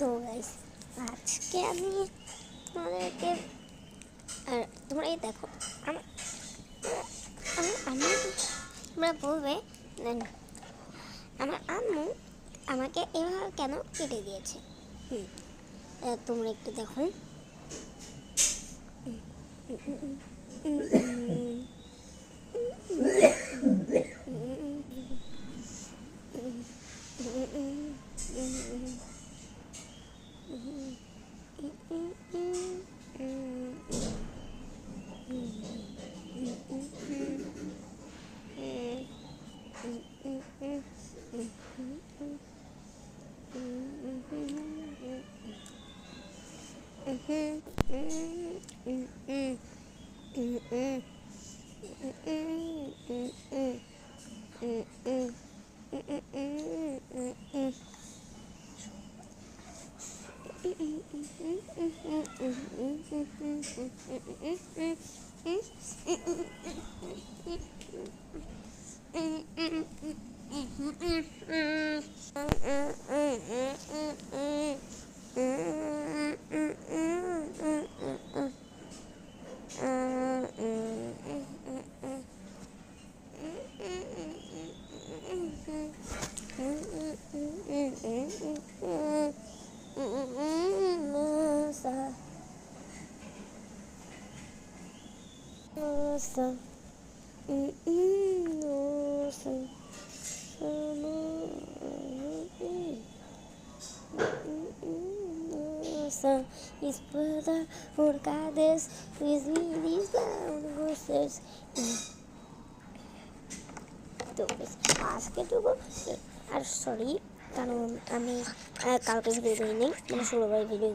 তো গাইস, আজকে আমি তোমাদেরকে আর তোমরা এই দেখো আমার আম্মু, তোমরা বলবে না, আমার আম্মু আমাকে এভাবে কেন কেটে দিয়েছে। তোমরা একটু দেখো। Espada forcadas, esmiris voces. তো আজকেটুকু আর সরি, কারণ আমি কালকে ভিডিও দিই, মানে শুক্রবার ভিডিও